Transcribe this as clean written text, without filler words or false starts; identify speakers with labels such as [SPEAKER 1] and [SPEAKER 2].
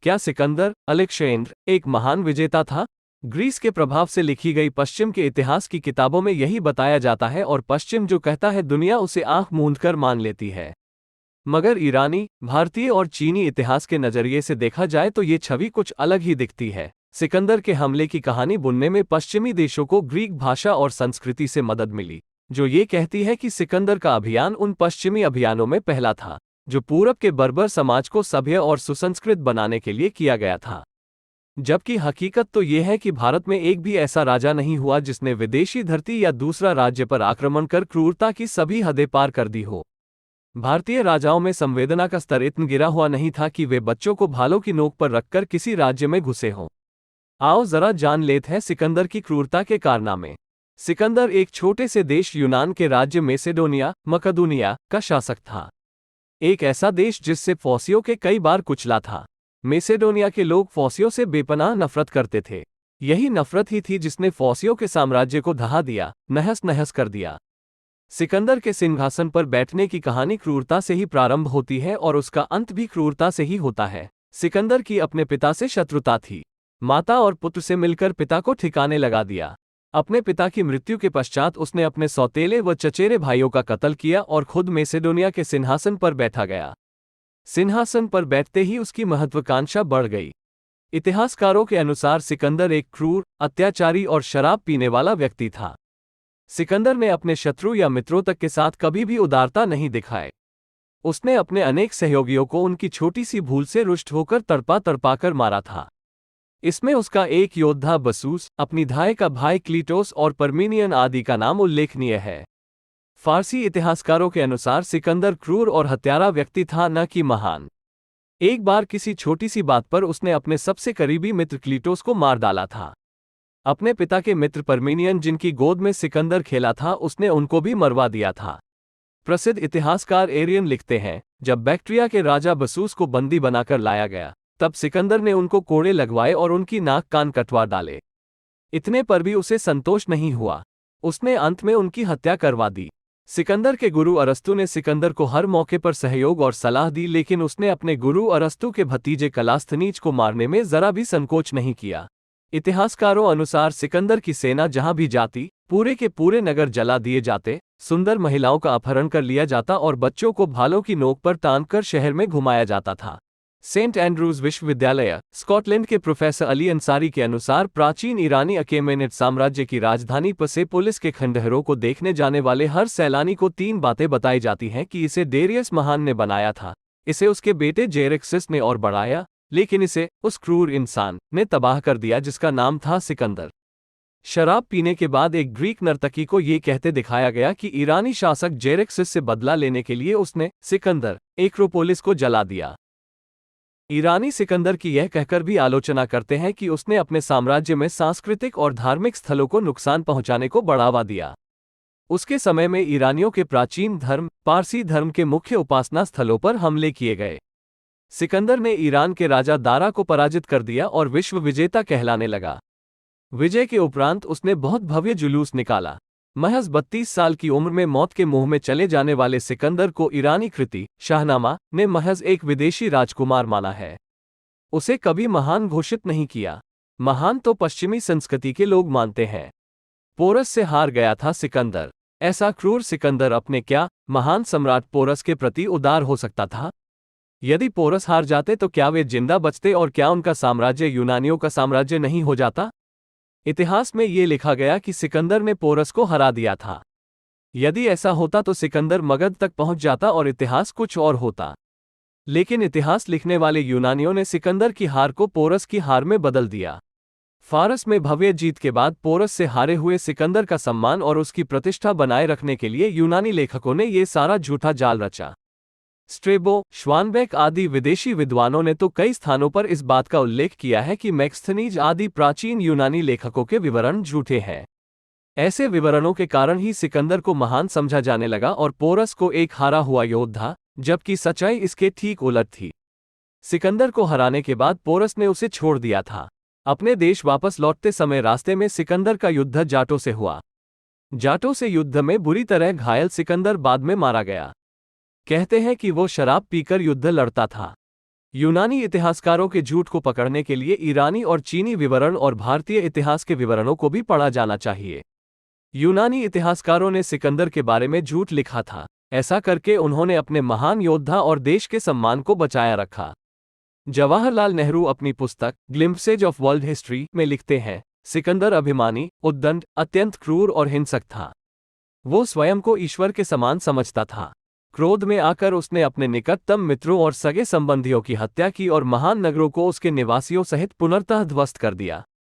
[SPEAKER 1] क्या सिकंदर अलेक्जेंडर एक महान विजेता था? ग्रीस के प्रभाव से लिखी गई पश्चिम के इतिहास की किताबों में यही बताया जाता है और पश्चिम जो कहता है दुनिया उसे आंख मूंदकर मान लेती है। मगर ईरानी, भारतीय और चीनी इतिहास के नजरिए से देखा जाए तो ये छवि कुछ अलग ही दिखती है। सिकंदर के हमले की कहानी बुनने में पश्चिमी देशों को ग्रीक भाषा और संस्कृति से मदद मिली, जो ये कहती है कि सिकंदर का अभियान उन पश्चिमी अभियानों में पहला था जो पूरब के बर्बर समाज को सभ्य और सुसंस्कृत बनाने के लिए किया गया था। जबकि हकीकत तो यह है कि भारत में एक भी ऐसा राजा नहीं हुआ जिसने विदेशी धरती या दूसरा राज्य पर आक्रमण कर क्रूरता की सभी हदें पार कर दी हो। भारतीय राजाओं में संवेदना का स्तर इतना गिरा हुआ नहीं था कि वे बच्चों को भालों की नोक पर रखकर किसी राज्य में घुसे हों। आओ जरा जान लेते हैं सिकंदर की क्रूरता के कारनामे। सिकंदर एक छोटे से देश यूनान के राज्य मकदूनिया का शासक था। एक ऐसा देश जिससे फौसियों के कई बार कुचला था। मेसेडोनिया के लोग फौसियों से बेपनाह नफरत करते थे। यही नफरत ही थी जिसने फौसियों के साम्राज्य को दहा दिया, नहस नहस कर दिया। सिकंदर के सिंहासन पर बैठने की कहानी क्रूरता से ही प्रारंभ होती है और उसका अंत भी क्रूरता से ही होता है। सिकंदर की अपने पिता से शत्रुता थी। माता और पुत्र से मिलकर पिता को ठिकाने लगा दिया। अपने पिता की मृत्यु के पश्चात उसने अपने सौतेले व चचेरे भाइयों का कत्ल किया और खुद मेसेडोनिया के सिंहासन पर बैठा गया। सिंहासन पर बैठते ही उसकी महत्वाकांक्षा बढ़ गई। इतिहासकारों के अनुसार सिकंदर एक क्रूर, अत्याचारी और शराब पीने वाला व्यक्ति था। सिकंदर ने अपने शत्रु या मित्रों तक के साथ कभी भी उदारता नहीं दिखाई। उसने अपने अनेक सहयोगियों को उनकी छोटी सी भूल से रुष्ट होकर तड़पा तड़पाकर मारा था। इसमें उसका एक योद्धा बसूस, अपनी धाय का भाई क्लीटोस और परमीनियन आदि का नाम उल्लेखनीय है। फारसी इतिहासकारों के अनुसार सिकंदर क्रूर और हत्यारा व्यक्ति था, न कि महान। एक बार किसी छोटी सी बात पर उसने अपने सबसे करीबी मित्र क्लीटोस को मार डाला था। अपने पिता के मित्र परमीनियन जिनकी गोद में सिकंदर खेला था, उसने उनको भी मरवा दिया था। प्रसिद्ध इतिहासकार एरियन लिखते हैं, जब बैक्ट्रिया के राजा बसूस को बंदी बनाकर लाया गया, तब सिकंदर ने उनको कोड़े लगवाए और उनकी नाक कान कटवा डाले। इतने पर भी उसे संतोष नहीं हुआ। उसने अंत में उनकी हत्या करवा दी। सिकंदर के गुरु अरस्तु ने सिकंदर को हर मौके पर सहयोग और सलाह दी, लेकिन उसने अपने गुरु अरस्तु के भतीजे कलास्थनीज को मारने में जरा भी संकोच नहीं किया। इतिहासकारों अनुसार सिकंदर की सेना जहां भी जाती, पूरे के पूरे नगर जला दिए जाते, सुंदर महिलाओं का अपहरण कर लिया जाता और बच्चों को भालों की नोक पर तानकर शहर में घुमाया जाता था। सेंट एंड्रूज विश्वविद्यालय, स्कॉटलैंड के प्रोफेसर अली अंसारी के अनुसार प्राचीन ईरानी अकेमेनिड साम्राज्य की राजधानी पर्सेपोलिस के खंडहरों को देखने जाने वाले हर सैलानी को 3 बातें बताई जाती हैं कि इसे डेरियस महान ने बनाया था, इसे उसके बेटे जेरेक्सिस ने और बढ़ाया, लेकिन इसे उस क्रूर इंसान ने तबाह कर दिया जिसका नाम था सिकंदर। शराब पीने के बाद एक ग्रीक नर्तकी को ये कहते दिखाया गया कि ईरानी शासक जेरेक्सिस से बदला लेने के लिए उसने सिकंदर एक्रोपोलिस को जला दिया। ईरानी सिकंदर की यह कहकर भी आलोचना करते हैं कि उसने अपने साम्राज्य में सांस्कृतिक और धार्मिक स्थलों को नुकसान पहुंचाने को बढ़ावा दिया। उसके समय में ईरानियों के प्राचीन धर्म, पारसी धर्म के मुख्य उपासना स्थलों पर हमले किए गए। सिकंदर ने ईरान के राजा दारा को पराजित कर दिया और विश्व विजेता कहलाने लगा। विजय के उपरांत उसने बहुत भव्य जुलूस निकाला। महज 32 साल की उम्र में मौत के मुंह में चले जाने वाले सिकंदर को ईरानी कृति शाहनामा ने महज एक विदेशी राजकुमार माना है। उसे कभी महान घोषित नहीं किया। महान तो पश्चिमी संस्कृति के लोग मानते हैं। पोरस से हार गया था सिकंदर। ऐसा क्रूर सिकंदर अपने क्या महान सम्राट पोरस के प्रति उदार हो सकता था? यदि पोरस हार जाते तो क्या वे जिंदा बचते और क्या उनका साम्राज्य यूनानियों का साम्राज्य नहीं हो जाता? इतिहास में ये लिखा गया कि सिकंदर ने पोरस को हरा दिया था। यदि ऐसा होता तो सिकंदर मगध तक पहुंच जाता और इतिहास कुछ और होता। लेकिन इतिहास लिखने वाले यूनानियों ने सिकंदर की हार को पोरस की हार में बदल दिया। फारस में भव्य जीत के बाद पोरस से हारे हुए सिकंदर का सम्मान और उसकी प्रतिष्ठा बनाए रखने के लिए यूनानी लेखकों ने ये सारा झूठा जाल रचा। स्ट्रेबो, श्वानबेक आदि विदेशी विद्वानों ने तो कई स्थानों पर इस बात का उल्लेख किया है कि मैक्स्थनीज आदि प्राचीन यूनानी लेखकों के विवरण झूठे हैं। ऐसे विवरणों के कारण ही सिकंदर को महान समझा जाने लगा और पोरस को एक हारा हुआ योद्धा, जबकि सच्चाई इसके ठीक उलट थी। सिकंदर को हराने के बाद पोरस ने उसे छोड़ दिया था। अपने देश वापस लौटते समय रास्ते में सिकंदर का युद्ध जाटों से हुआ। जाटों से युद्ध में बुरी तरह घायल सिकंदर बाद में मारा गया। कहते हैं कि वो शराब पीकर युद्ध लड़ता था। यूनानी इतिहासकारों के झूठ को पकड़ने के लिए ईरानी और चीनी विवरण और भारतीय इतिहास के विवरणों को भी पढ़ा जाना चाहिए। यूनानी इतिहासकारों ने सिकंदर के बारे में झूठ लिखा था। ऐसा करके उन्होंने अपने महान योद्धा और देश के सम्मान को बचाया रखा। जवाहरलाल नेहरू अपनी पुस्तक ग्लिम्पसेज ऑफ वर्ल्ड हिस्ट्री में लिखते हैं, सिकंदर अभिमानी, उद्दंड, अत्यंत क्रूर और हिंसक था। वो स्वयं को ईश्वर के समान समझता था। क्रोध में आकर उसने अपने निकटतम मित्रों और सगे संबंधियों की हत्या की और महान नगरों को उसके निवासियों सहित पुनर्तः ध्वस्त कर दिया।